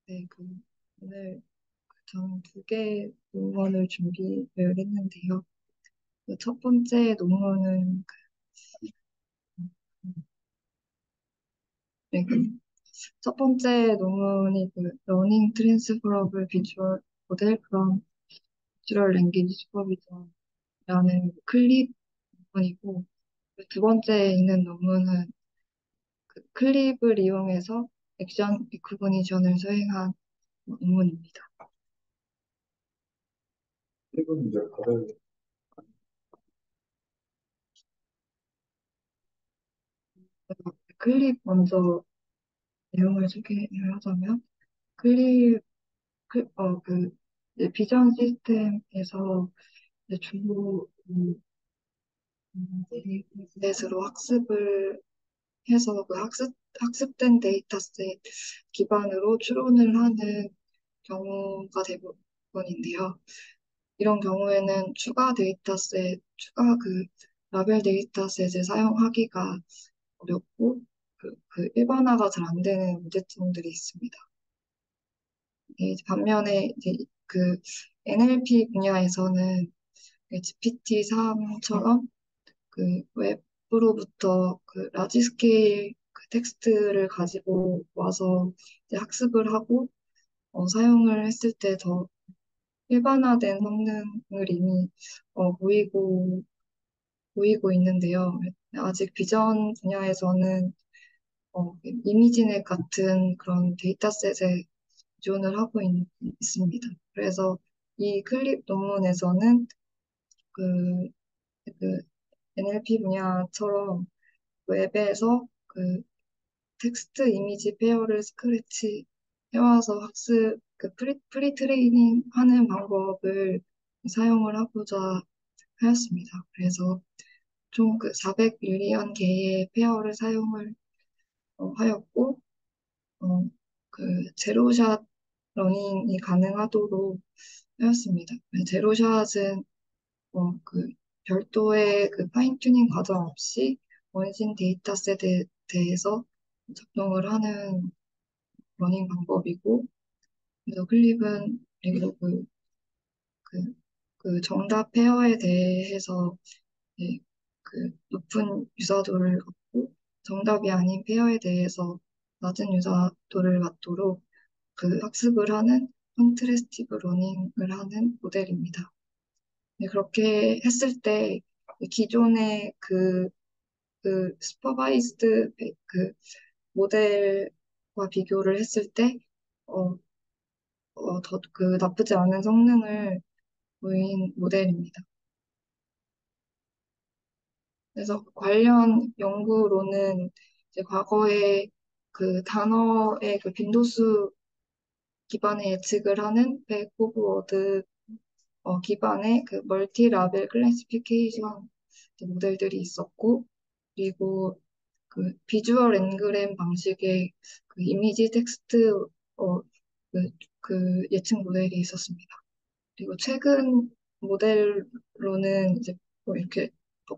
네, 오늘 저는 두 개 논문을 준비를 했는데요. 첫 번째 논문은 네, 첫 번째 논문이 러닝 트랜스퍼러블 비주얼 모델 from 내추럴 랭귀지 슈퍼비전이라는 클립 논문이고, 두 번째 있는 논문은 클립을 이용해서 액션 리코그니션을 수행한 논문입니다. 이건 이제 다른 그래서 클립 먼저 내용을 소개를 하자면, 클립 이제 비전 시스템에서 이제 주로 데이터셋으로 학습을 해서 학습된 데이터셋 기반으로 추론을 하는 경우가 대부분인데요. 이런 경우에는 추가 라벨 데이터셋을 사용하기가 어렵고, 일반화가 잘 안 되는 문제점들이 있습니다. 반면에 이제 NLP 분야에서는 GPT-3처럼 웹으로부터 라지 스케일 텍스트를 가지고 와서 이제 학습을 하고 사용을 했을 때 더 일반화된 성능을 이미 보이고 있는데요. 아직 비전 분야에서는 이미지넷 같은 그런 데이터셋에 지원을 하고 있습니다. 그래서 이 클립 논문에서는 그, 그 NLP 분야처럼 웹에서 텍스트 이미지 페어를 스크래치 해와서 프리 트레이닝 하는 방법을 사용을 하고자 하였습니다. 그래서 총 400밀리언 개의 페어를 사용을 하였고, 어, 제로샷 러닝이 가능하도록 하였습니다. 제로샷은 별도의 파인 튜닝 과정 없이 원신 데이터셋에 대해서 작동을 하는 러닝 방법이고, 그래서 클립은 그리고 그, 정답 페어에 대해서 예, 높은 유사도를 갖고 정답이 아닌 페어에 대해서 낮은 유사도를 갖도록 학습을 하는 컨트레스티브 러닝을 하는 모델입니다. 네, 그렇게 했을 때 기존의 슈퍼바이즈드 모델과 비교를 했을 때 어, 더 나쁘지 않은 성능을 보인 모델입니다. 그래서 관련 연구로는 이제 과거에 단어의 빈도수 기반의 예측을 하는 백 오브 워드 기반의 멀티 라벨 클래시피케이션 모델들이 있었고, 그리고 비주얼 엔그램 방식의 이미지 텍스트 어, 그, 예측 모델이 있었습니다. 그리고 최근 모델로는 이제 이렇게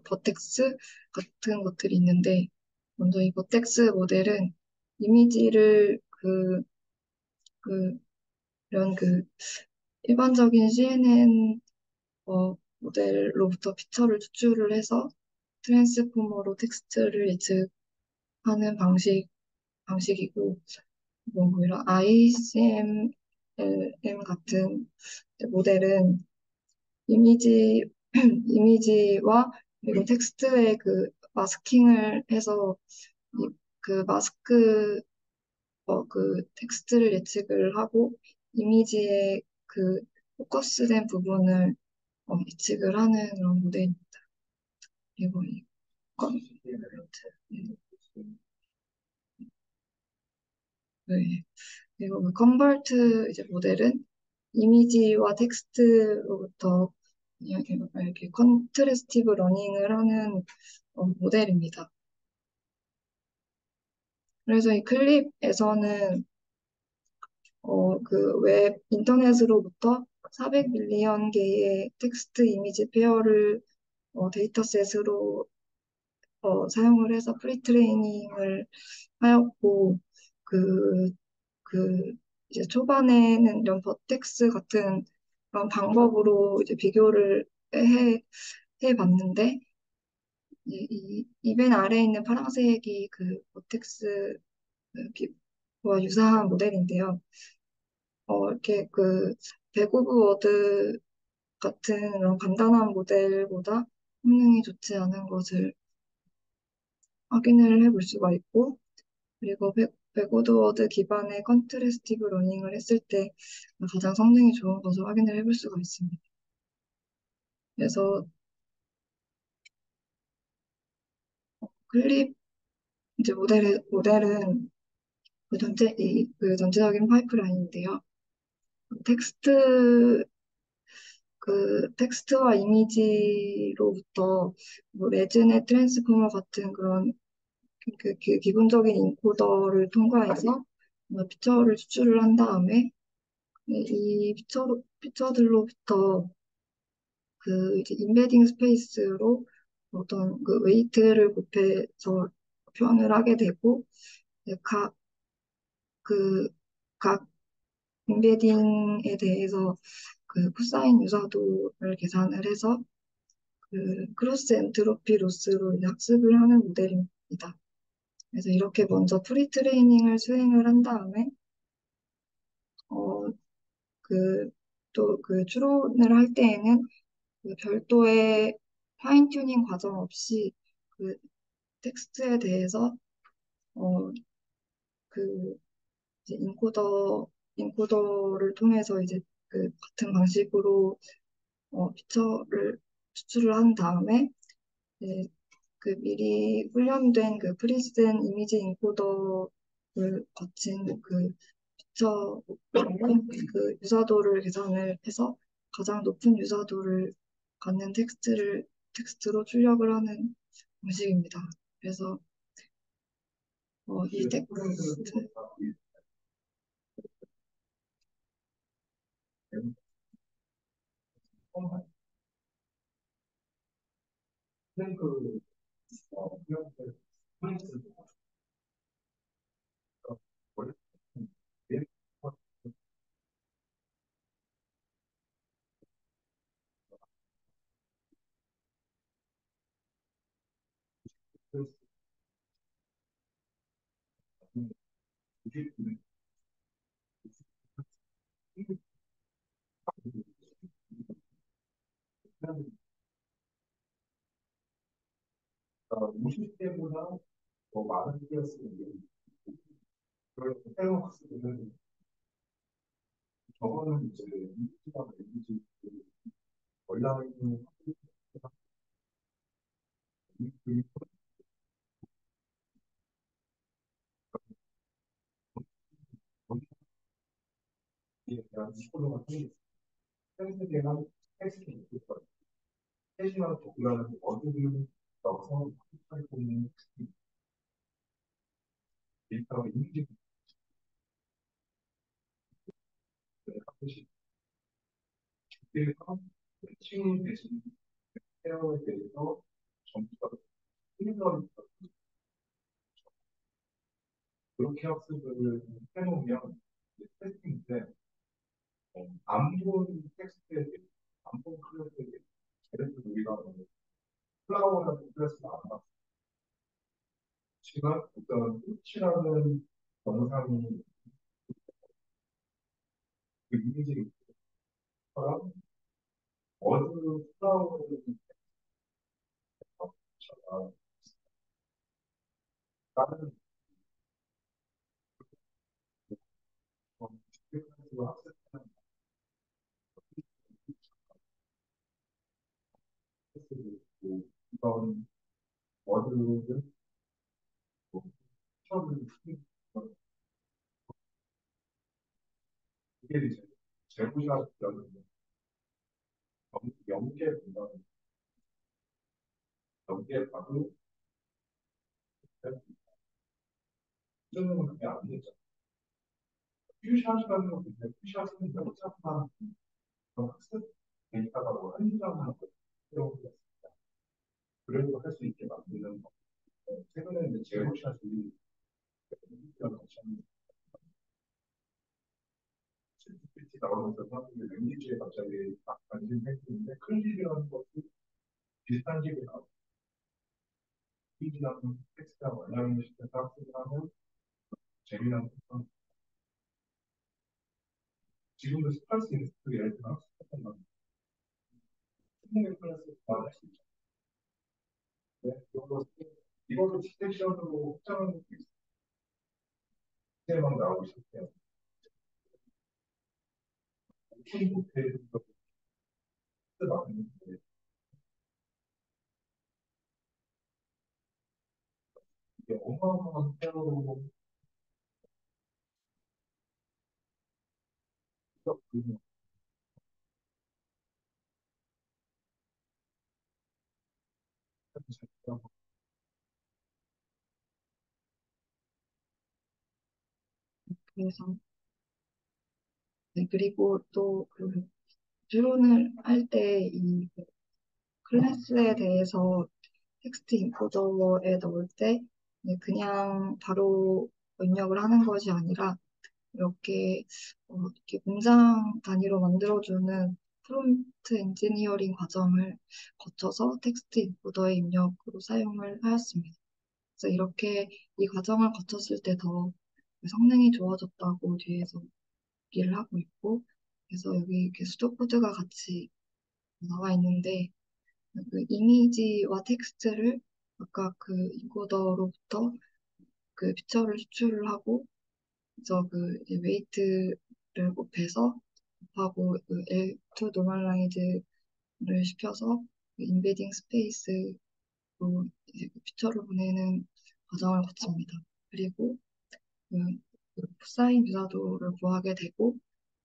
버텍스 같은 것들이 있는데, 먼저 이 버텍스 모델은 이미지를 그, 이런 일반적인 CNN 모델로부터 피처를 추출을 해서 트랜스포머로 텍스트를 예측하는 방식이고, 이런 ICMLM 같은 모델은 이미지, 이미지와 그리고 텍스트의 마스킹을 해서 마스크, 텍스트를 예측을 하고 이미지의 포커스된 부분을 예측을 하는 그런 모델입니다. 그리고 네. 그리고 컨버트 이제 모델은 이미지와 텍스트로부터 이렇게 컨트레스티브 러닝을 하는 모델입니다. 그래서 이 클립에서는 웹 인터넷으로부터 400밀리언 개의 텍스트 이미지 페어를 데이터셋으로 사용을 해서 프리트레이닝을 하였고 그, 그 이제 초반에는 이런 버텍스 같은 그런 방법으로 이제 비교를 해, 해봤는데, 이벤 아래에 있는 파란색이 그 버텍스 와 유사한 모델인데요. 이렇게 그 백오브 워드 같은 그런 간단한 모델보다 성능이 좋지 않은 것을 확인을 해볼 수가 있고, 그리고 백오브 워드 기반의 컨트래스티브 러닝을 했을 때 가장 성능이 좋은 것을 확인을 해볼 수가 있습니다. 그래서 클립 이제 모델은 그 전체적인 파이프라인인데요. 텍스트 텍스트와 이미지로부터 뭐 레즈네 트랜스포머 같은 그런 그 기본적인 인코더를 통과해서 피처를 추출을 한 다음에 이 피처들로부터 그 이제 인베딩 스페이스로 어떤 그 웨이트를 곱해서 표현을 하게 되고 이제 각 인베딩에 대해서 그 코사인 유사도를 계산을 해서 그 크로스 엔트로피 로스로 이제 학습을 하는 모델입니다. 그래서 이렇게 먼저 프리 트레이닝을 수행을 한 다음에 어, 또 그 추론을 할 때에는 그 별도의 파인 튜닝 과정 없이 그 텍스트에 대해서 어, 그 이제 인코더를 통해서 이제 그 같은 방식으로 피처를 추출을 한 다음에 이제 그 미리 훈련된 그 프리셋 이미지 인코더를 거친 그 피처 그 유사도를 계산을 해서 가장 높은 유사도를 갖는 텍스트로 출력을 하는 방식입니다. 그래서 이 텍스트 갑자기 딱 관심 생기는데 클립이라는 것도 비슷한 식이 나와요. 클립이라는 텍스트가 원하는 식의 학습을 하면 재미난 것도 지금도 스트레스 인스트 예를 들어 학습했던 거 스무개 클래스 다할 수 있죠. 네, 이것도 디텍션으로 확장하는 것도 있어요. 막 나오고 싶대요. 오픈 못해도 맞는데 이게 어마어마한 테러로 그냥 그래서 네, 그리고 또 그 추론을 할 때 이 클래스에 대해서 텍스트 인코더에 넣을 때 그냥 바로 입력을 하는 것이 아니라 이렇게 이렇게 문장 단위로 만들어주는 프롬프트 엔지니어링 과정을 거쳐서 텍스트 인코더의 입력으로 사용을 하였습니다. 그래서 이렇게 이 과정을 거쳤을 때 더 성능이 좋아졌다고 뒤에서 얘기를 하고 있고, 그래서 여기 이렇게 수도 코드가 같이 나와 있는데 그 이미지와 텍스트를 아까 그 인코더로부터 그 픽처를 수출을 하고 그래서 그 이제 웨이트를 곱해서 곱하고 그 L2 노멀라이즈를 시켜서 그 인베딩 스페이스로 이제 그 픽처를 보내는 과정을 거칩니다. 그리고 그, 그 코사인 유사도를 구하게 되고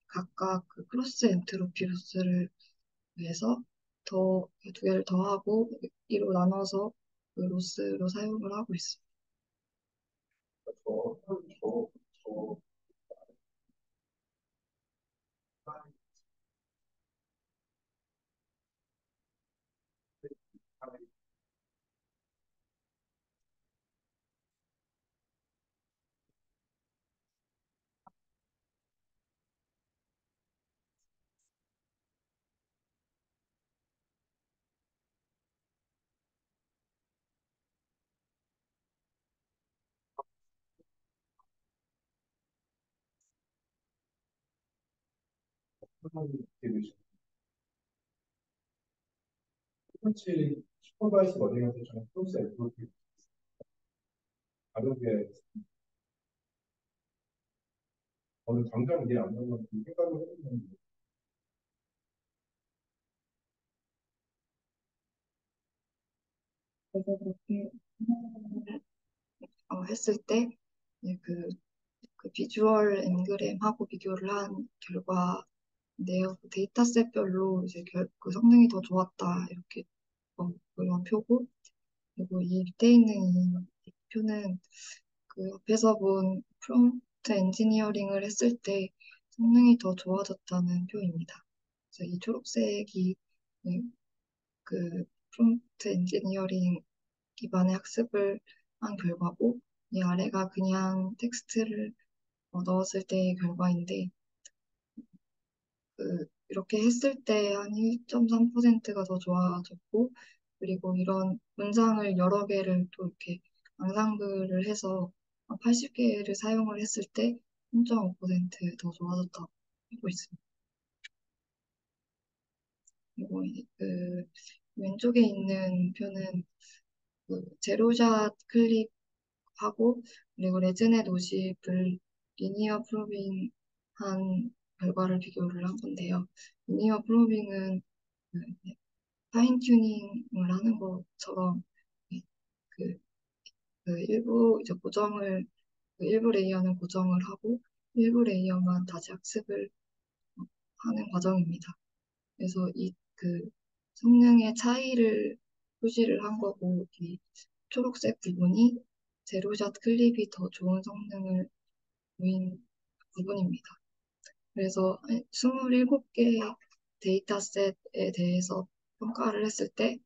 각각 그 크로스 엔트로피 로스를 위해서 더 두 개를 더하고 2로 나눠서 그 로스로 사용을 하고 있습니다. 저, 저, 저, 똑같이 슈퍼바이스 러닝한테 저는 플러스 F 가볍게 저는 당장 이해 안 나는 생각을 해보면 그래서 그렇게 했을 때 이제 그 비주얼 엔그램하고 비교를 한 결과인데요. 그 데이터셋별로 이제 그 성능이 더 좋았다 이렇게 그런 표고 그리고 이 밑에 있는 이 표는 그 앞에서 본 프롬프트 엔지니어링을 했을 때 성능이 더 좋아졌다는 표입니다. 그래서 이 초록색이 네, 그 프롬프트 엔지니어링 기반의 학습을 한 결과고 이 아래가 그냥 텍스트를 넣었을 때의 결과인데 이렇게 했을 때 한 1.3%가 더 좋아졌고 그리고 이런 문장을 여러 개를 또 이렇게 앙상블을 해서 80개를 사용을 했을 때 3.5%더 좋아졌다고 하고 있습니다. 그리고 왼쪽에 있는 표는 그 제로샷 클릭하고 그리고 레즈넷 50을 리니어 프로빙 한 결과를 비교를 한 건데요. 리니어 프로빙은 그 파인 튜닝을 하는 것처럼 네, 그, 그 일부 이제 그 일부 레이어는 고정을 하고 일부 레이어만 다시 학습을 하는 과정입니다. 그래서 이 그 성능의 차이를 표시를 한 거고 이 초록색 부분이 제로샷 클립이 더 좋은 성능을 보인 부분입니다. 그래서 27개 데이터셋에 대해서 평가를 했을 때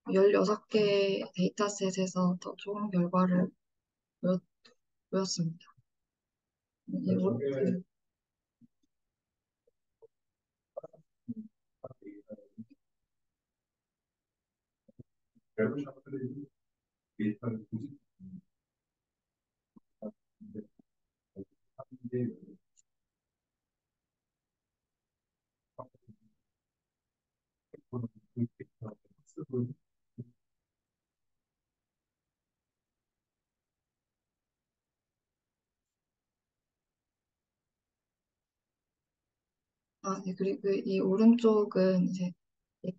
16개 데이터셋에서 더 좋은 결과를 보였, 보였습니다. 저게 외부 샤프들이 데이터를 조직 하는 게 학습은 아, 네, 그리고 이 오른쪽은 이제 이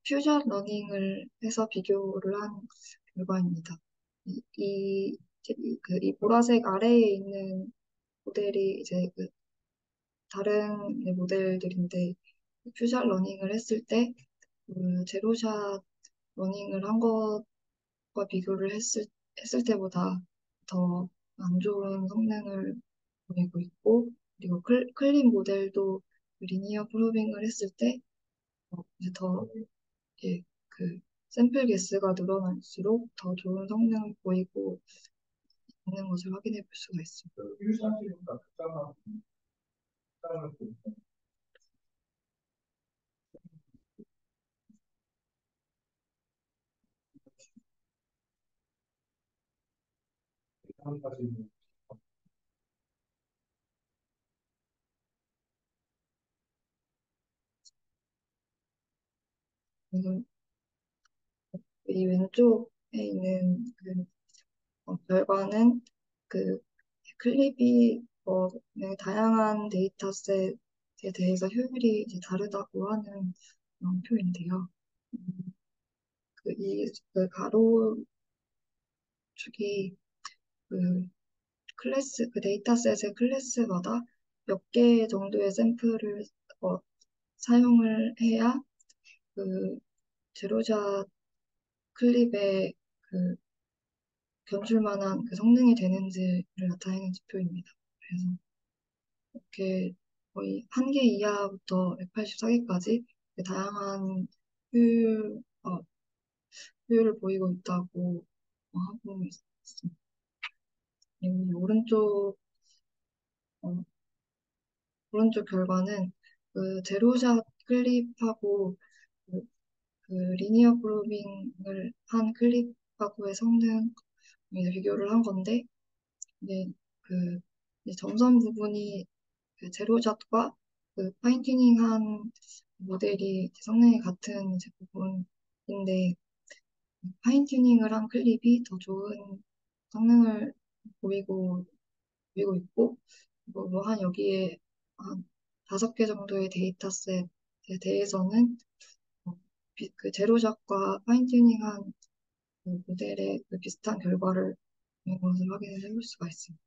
퓨전 러닝을 해서 비교를 한 결과입니다. 이 보라색 아래에 있는 모델이 이제 그 다른 모델들인데 퓨전 러닝을 했을 때 그 제로샷 러닝을 한 것과 비교를 했을 때보다 더 안 좋은 성능을 보이고 있고 그리고 클린 모델도 리니어 프로빙을 했을 때 이제 더 예, 그 샘플 개수가 늘어날수록 더 좋은 성능을 보이고 있는 것을 확인해 볼 수가 있습니다. 유사시니까 특정한 한 가지는 그래서 이 왼쪽에 있는 결과는 그 클립이 네, 다양한 데이터셋에 대해서 효율이 이제 다르다고 하는 표인데요. 음, 그 가로축이 그 그 데이터셋의 클래스마다 몇 개 정도의 샘플을 어, 사용을 해야 그 제로샷 클립의 그 견줄 만한 그 성능이 되는지를 나타내는 지표입니다. 그래서 이렇게 거의 한 개 이하부터 184개까지 다양한 효율, 효율을 보이고 있다고 하고 있습니다. 그리고 이 어, 오른쪽 결과는 그 제로샷 클립하고 그, 그 리니어 프로빙을 한 클립하고의 성능 비교를 한 건데 이제 그 이제 점선 부분이 그 제로샷과 그 파인튜닝한 모델이 이제 성능이 같은 이제 부분인데 파인튜닝을 한 클립이 더 좋은 성능을 보이고 있고 한 여기에 한 5개 정도의 데이터셋에 대해서는 그 제로샷과 파인튜닝한 그 모델의 그 비슷한 결과를 있는 것을 확인을 해볼 수가 있습니다.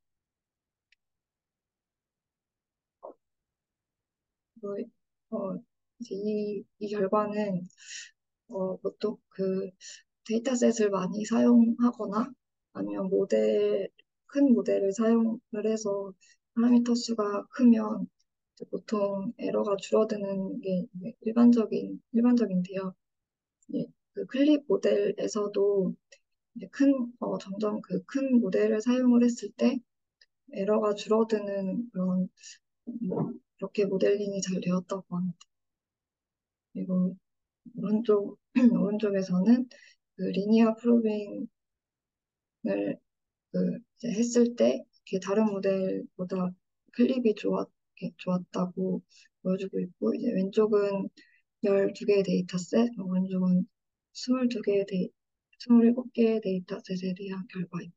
그리고 이제 이 결과는 보통 그 데이터셋을 많이 사용하거나 아니면 큰 모델을 사용을 해서 파라미터 수가 크면 이제 보통 에러가 줄어드는 게 이제 일반적인데요. 예, 그 클립 모델에서도 이제 점점 그 큰 모델을 사용을 했을 때 에러가 줄어드는 그런 이렇게 모델링이 잘 되었다고 합니다. 그리고 오른쪽에서는 그 리니어 프로빙을 이제 했을 때 이렇게 다른 모델보다 클립이 좋았다고 보여주고 있고 이제 왼쪽은 12개의 데이터셋, 오른쪽은 27개의 데이터셋에 대한 결과입니다.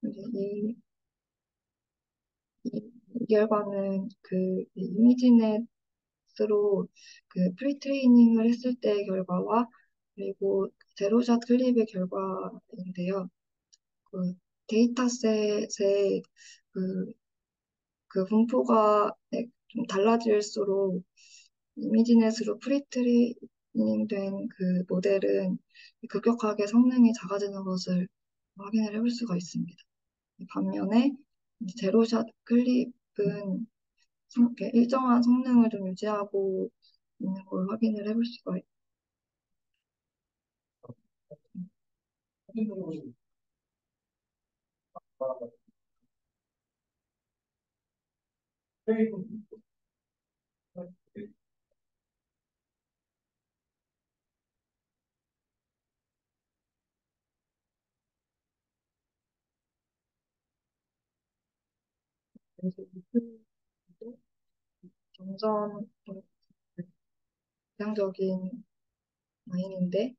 이제 이 결과는 그 이미지넷으로 그 프리트레이닝을 했을 때의 결과와 그리고 제로샷 클립의 결과인데요. 그 데이터셋의 그, 그 분포가 네, 좀 달라질수록 이미지넷으로 프리트레이닝 된 그 모델은 급격하게 성능이 작아지는 것을 확인을 해볼 수가 있습니다. 반면에 이제 제로샷 클립은 이렇게 일정한 성능을 좀 유지하고 있는 걸 확인을 해볼 수가 있습니다. 사진으로 보시면 페이북 그래서 이분도 점점 좀 이상적인 라인인데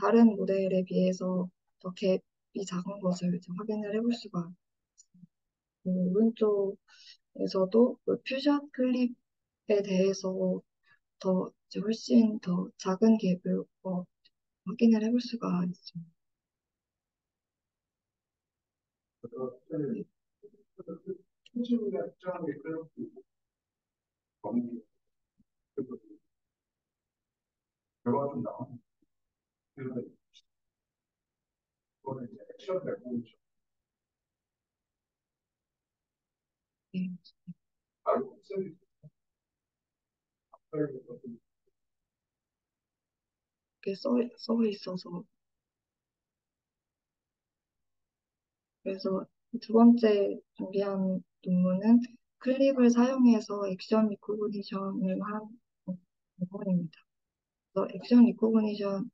다른 모델에 비해서 더 갭이 작은 것을 이제 확인을 해볼 수가 있고 오른쪽에서도 그 퓨전 클립에 대해서 더 이제 훨씬 더 작은 갭을 확인을 해볼 수가 있습니다. 네, 통신이나 특정하게 끌고 너무 결과가 좀 나오는 그래서 그거는 이제 액션 내고 네, 바로 없애는 이렇게 써 있어서 그래서 두 번째 준비한 논문은 클립을 사용해서 액션 리코그니션을 한 논문입니다. 그래서 액션 리코그니션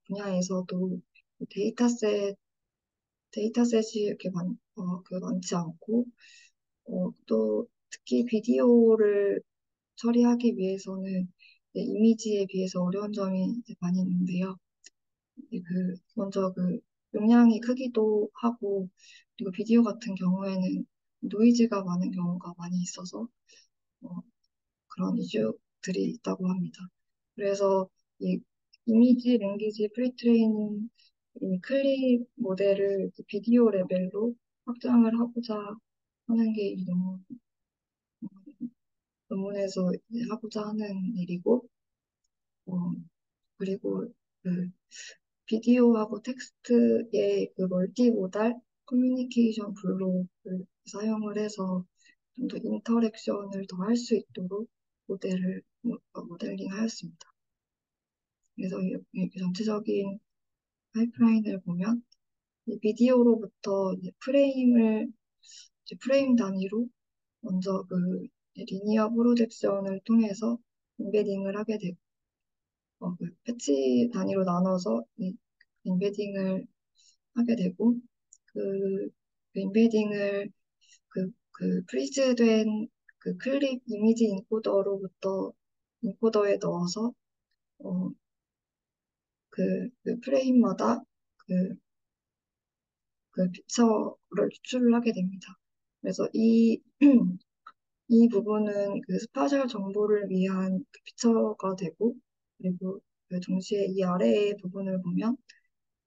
분야에서도 데이터셋, 데이터셋이 이렇게 많지 않고, 또 특히 비디오를 처리하기 위해서는 이제 이미지에 비해서 어려운 점이 이제 많이 있는데요. 먼저 용량이 크기도 하고, 그리고 비디오 같은 경우에는 노이즈가 많은 경우가 많이 있어서, 어, 그런 이슈들이 있다고 합니다. 그래서 이 이미지 랭귀지 프리트레이닝 이 클립 모델을 비디오 레벨로 확장을 하고자 하는 게 이 논문에서 이제 하고자 하는 일이고, 어, 그리고 그 비디오하고 텍스트의 그 멀티모달 커뮤니케이션 블록을 사용을 해서 좀 더 인터랙션을 더 할 수 있도록 모델링 하였습니다. 그래서 이렇게 전체적인 파이프라인을 보면 이 비디오로부터 이제 프레임 단위로 먼저 리니어 프로젝션을 통해서 인베딩을 하게 되고 패치 단위로 나눠서 이 인베딩을 하게 되고 그, 그 인베딩을 프리즈된 클립 이미지 인코더로부터 인코더에 넣어서 어, 그 프레임마다 그, 그 픽처를 추출을 하게 됩니다. 그래서 이 부분은 스파셜 정보를 위한 픽처가 되고 그리고 동시에 이 아래의 부분을 보면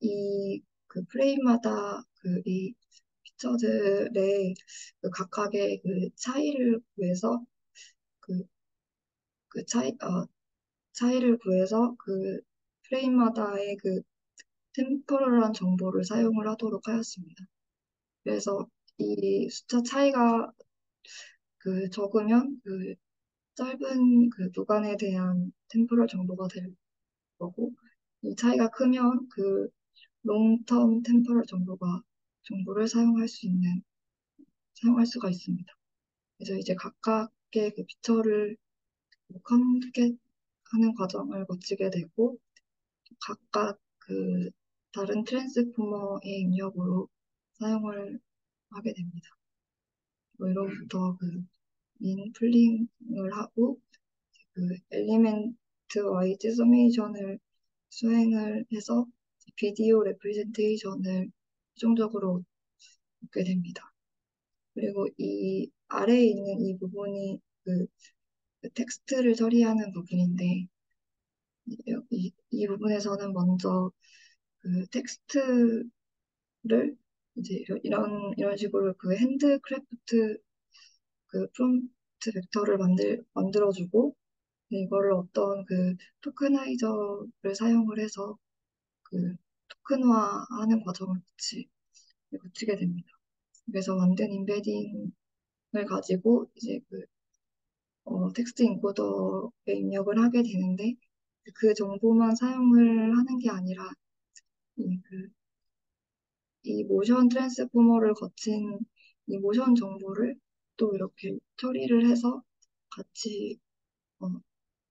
이 프레임마다 이 픽처들의 각각의 차이를 구해서 그, 그 차이를 구해서 프레임마다의 템포럴한 정보를 사용을 하도록 하였습니다. 그래서 이 숫자 차이가 적으면 짧은 구간에 대한 템포럴 정보가 될 거고 이 차이가 크면 롱텀 템포럴 정보를 사용할 수가 있습니다. 그래서 이제 각각의 피처를 컨કે하는 과정을 거치게 되고 각각 다른 트랜스포머의 입력으로 사용을 하게 됩니다. 뭐 이로부터 민 풀링을 하고 엘리멘트 와이즈 서메이션을 수행을 해서 비디오 레프레젠테이션을 최종적으로 얻게 됩니다. 그리고 이 아래에 있는 이 부분이 텍스트를 처리하는 부분인데 이 부분에서는 먼저 텍스트를 이제 이런 식으로 핸드크래프트 프롬프트 벡터를 만들어주고 이거를 어떤 토크나이저를 사용을 해서 토큰화하는 과정을 거치게 됩니다. 그래서 만든 인베딩을 가지고 이제 텍스트 인코더에 입력을 하게 되는데 그 정보만 사용을 하는 게 아니라 이, 그, 이 모션 트랜스포머를 거친 이 모션 정보를 또 이렇게 처리를 해서 같이 어,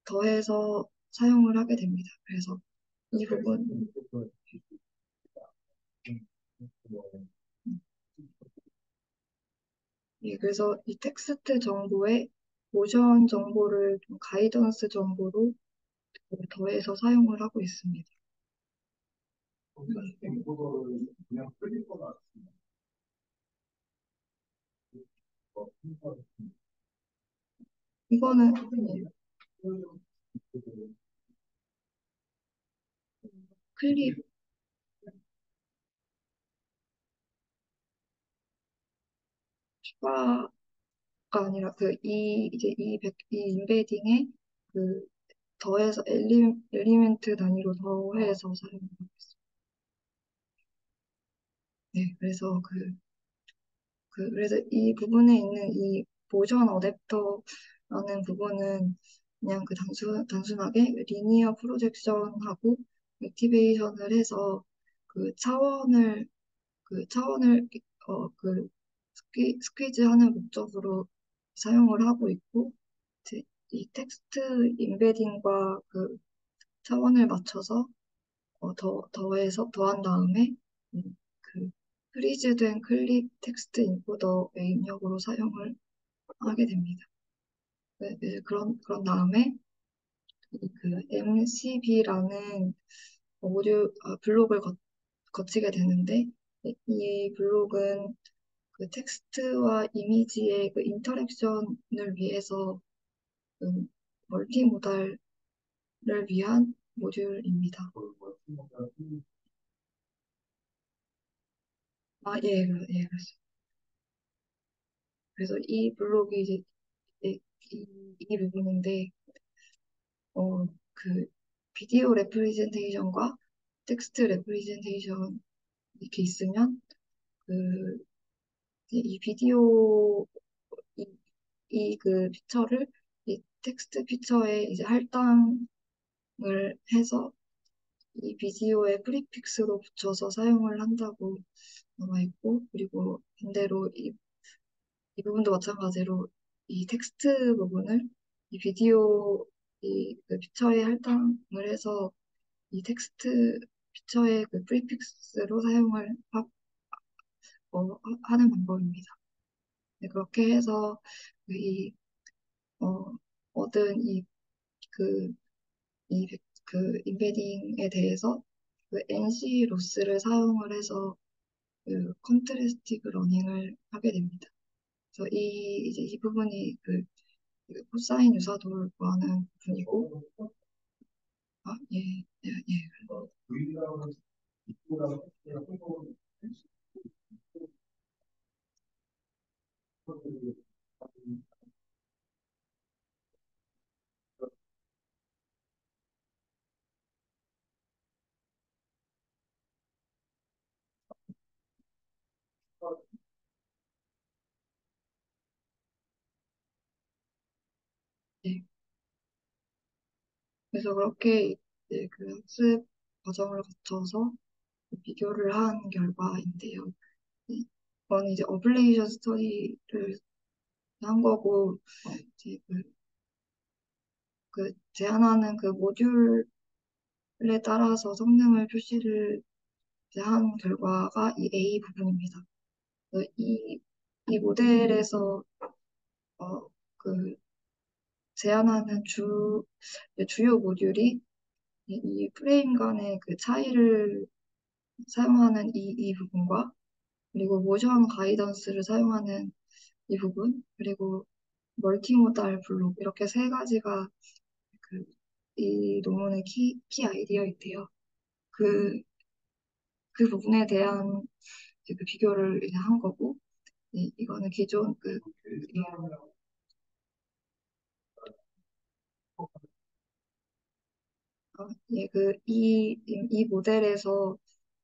더해서 사용을 하게 됩니다. 그래서 이 부분, 예, 그래서 이 텍스트 정보에 모션 정보를 좀 가이던스 정보로 더해서 사용을 하고 있습니다. 거기서 시스템 보고를 그냥 끌리거나 이거는 클립 추가가 아니라 이 인베딩에 그 더해서 엘리멘트 단위로 더해서 사용하고 있습니다. 네, 그래서 이 부분에 있는 이 모션 어댑터라는 부분은 그냥 단순하게 단순하게 리니어 프로젝션하고 액티베이션을 해서 그 차원을, 차원을, 스퀴즈하는 목적으로 사용을 하고 있고, 이제 이 텍스트 인베딩과 그 차원을 맞춰서 더한 다음에 그 프리즈된 클립 텍스트 인코더의 입력으로 사용을 하게 됩니다. 네, 이제 그런 다음에 그 MCB라는 블록을 거치게 되는데 이 블록은 그 텍스트와 이미지의 그 인터랙션을 위해서 그 멀티모달을 위한 모듈입니다. 그렇습니다. 그래서 이 블록이 이, 이 부분인데, 그 비디오 레프리젠테이션과 텍스트 레프리젠테이션 이렇게 있으면 그 이 비디오 이, 그 피처를 이 텍스트 피처에 이제 할당을 해서 이 비디오의 프리픽스로 붙여서 사용을 한다고 나와 있고, 그리고 반대로 이 부분도 마찬가지로 이 텍스트 부분을 이 비디오 그 피처에 할당을 해서 이 텍스트 피처의 그 프리픽스로 사용을 하는 방법입니다. 네, 그렇게 해서 그 어, 얻은 그, 그 인베딩에 대해서 그 NC 로스를 사용을 해서 그 컨트래스티브 러닝을 하게 됩니다. 그래서 이제 이 부분이 그 코사인 유사도를 구하는 부분이고, 예. 예. 그래서 그렇게 이제 그 학습 과정을 거쳐서 비교를 한 결과인데요. 이건 이제 어블레이션 스터디를 한 거고, 이제 그 제한하는 그 모듈에 따라서 성능을 표시를 이제 한 결과가 이 A 부분입니다. 이 모델에서 어, 그 제한하는 주요 모듈이 이 프레임 간의 그 차이를 사용하는 이 부분과 그리고 모션 가이던스를 사용하는 이 부분 그리고 멀티모달 블록 이렇게 세 가지가 그 이 논문의 키 아이디어인데요. 그, 그 부분에 대한 이제 그 비교를 이제 한 거고, 이거는 기존 이 모델에서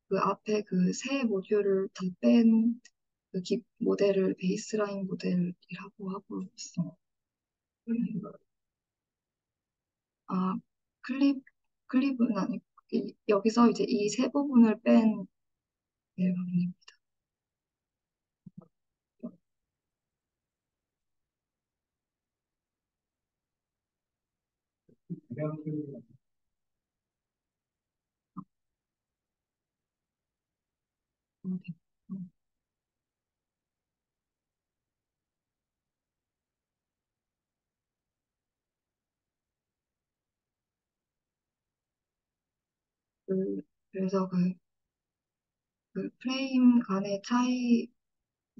그 앞에 그 세 모듈을 다 뺀 그 모델을 베이스라인 모델이라고 하고 있어. 아, 클립, 클립은 아니고, 여기서 이제 이 세 부분을 뺀 부분입니다. 네. 그래서 그 프레임 간의 차이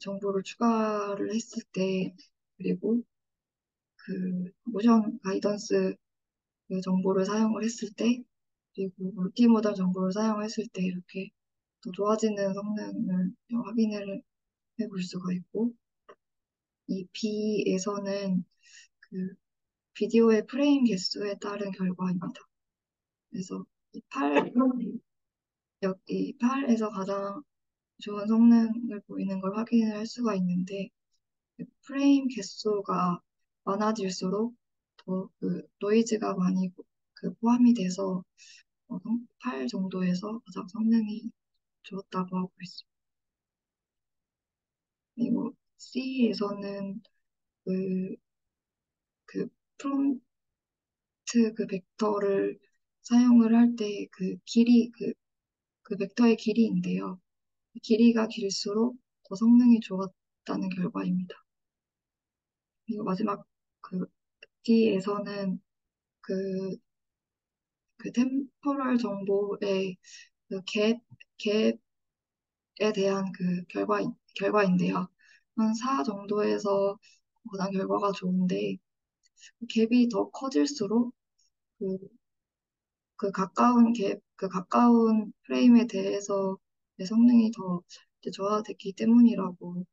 정보를 추가를 했을 때, 그리고 그 모션 가이던스 그 정보를 사용을 했을 때, 그리고 멀티모달 정보를 사용했을 때 이렇게 더 좋아지는 성능을 확인을 해볼 수가 있고, 이 B에서는 그 비디오의 프레임 개수에 따른 결과입니다. 그래서 이 8에서 가장 좋은 성능을 보이는 걸 확인을 할 수가 있는데, 그 프레임 개수가 많아질수록 더 그 노이즈가 많이 포함이 돼서 8 정도에서 가장 성능이 좋았다고 하고 있습니다. 그리고 C에서는 그, 그 프롬프트 그 벡터를 사용을 할 때 그 벡터의 길이인데요. 길이가 길수록 더 성능이 좋았다는 결과입니다. 그리고 마지막 그 D에서는 그, 그 템포럴 정보의 그 갭에 대한 그 결과인데요. 한 4 정도에서 가장 결과가 좋은데, 갭이 더 커질수록 그, 그 가까운 프레임에 대해서 내 성능이 더 이제 저하됐기 때문이라고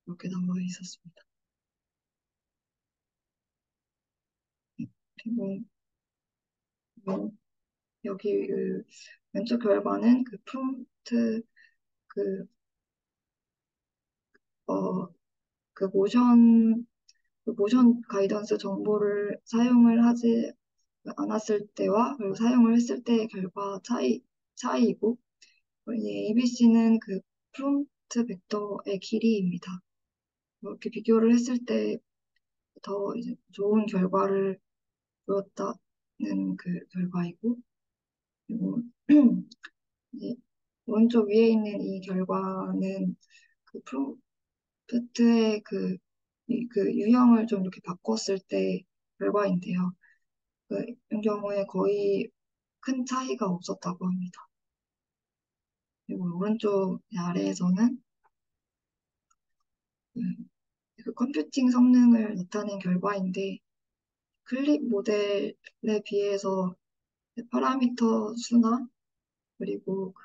이렇게 나와 있었습니다. 그리고 뭐 여기 그 왼쪽 결과는 그 프롬프트 그, 어, 그 모션 가이던스 정보를 사용을 하지 않았을 때와 그리고 사용을 했을 때의 결과 차이이고, 이 ABC는 그 프롬프트 벡터의 길이입니다. 이렇게 비교를 했을 때 더 이제 좋은 결과를 보였다는 그 결과이고, 그리고 이제 오른쪽 위에 있는 이 결과는 그 프롬프트의 그 유형을 좀 이렇게 바꿨을 때 결과인데요. 이런 경우에 거의 큰 차이가 없었다고 합니다. 그리고 오른쪽 아래에서는 그, 그 컴퓨팅 성능을 나타낸 결과인데, 클립 모델에 비해서 파라미터 수나 그리고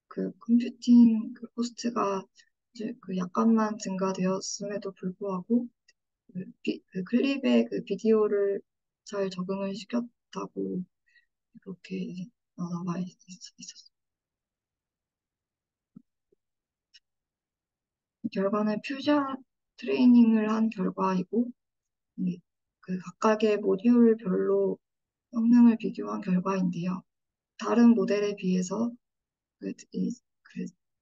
그 컴퓨팅 그 코스트가 이제 그 약간만 증가되었음에도 불구하고 그 클립의 그 비디오를 잘 적응을 시켰다고 그렇게 이제 있었어요. 이 결과는 퓨전 트레이닝을 한 결과이고, 그 각각의 모듈별로 성능을 비교한 결과인데요. 다른 모델에 비해서 그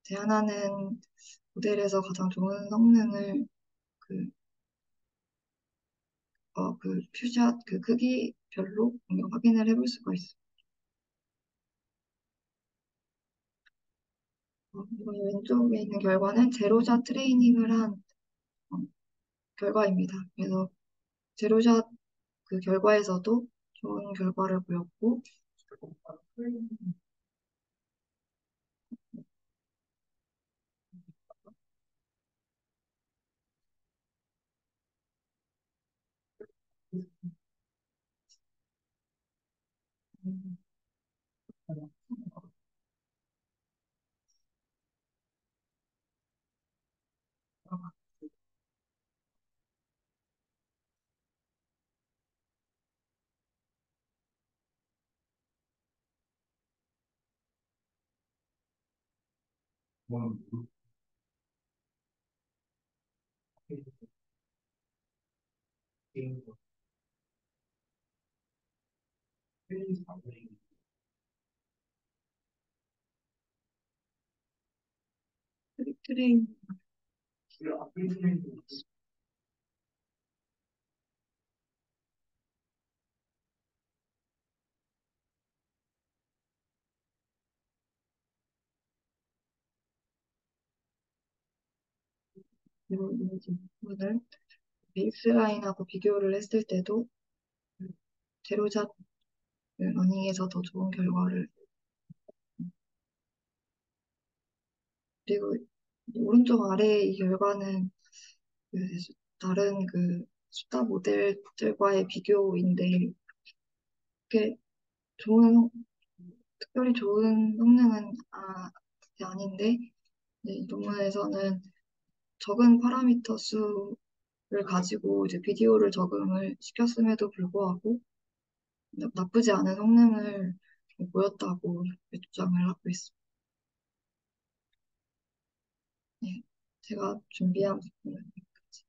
제안하는 모델에서 가장 좋은 성능을 그, 그 퓨샷 그 크기별로 확인을 해볼 수가 있습니다. 이번 왼쪽에 있는 결과는 제로샷 트레이닝을 한 어, 결과입니다. 그래서 제로샷 그 결과에서도 좋은 결과를 보였고, 음, 트레이닝 이 부분을 베이스라인하고 비교를 했을 때도 제로샷 러닝에서 더 좋은 결과를. 그리고 오른쪽 아래 이 결과는 그 다른 그 수다 모델들과의 비교인데 그게 좋은 특별히 좋은 성능은 아닌데 네, 이 논문에서는 적은 파라미터 수를 가지고 이제 비디오를 적응을 시켰음에도 불구하고 나쁘지 않은 성능을 보였다고 이렇게 주장을 하고 있습니다. 네, 제가 준비한 부분은 여기까지.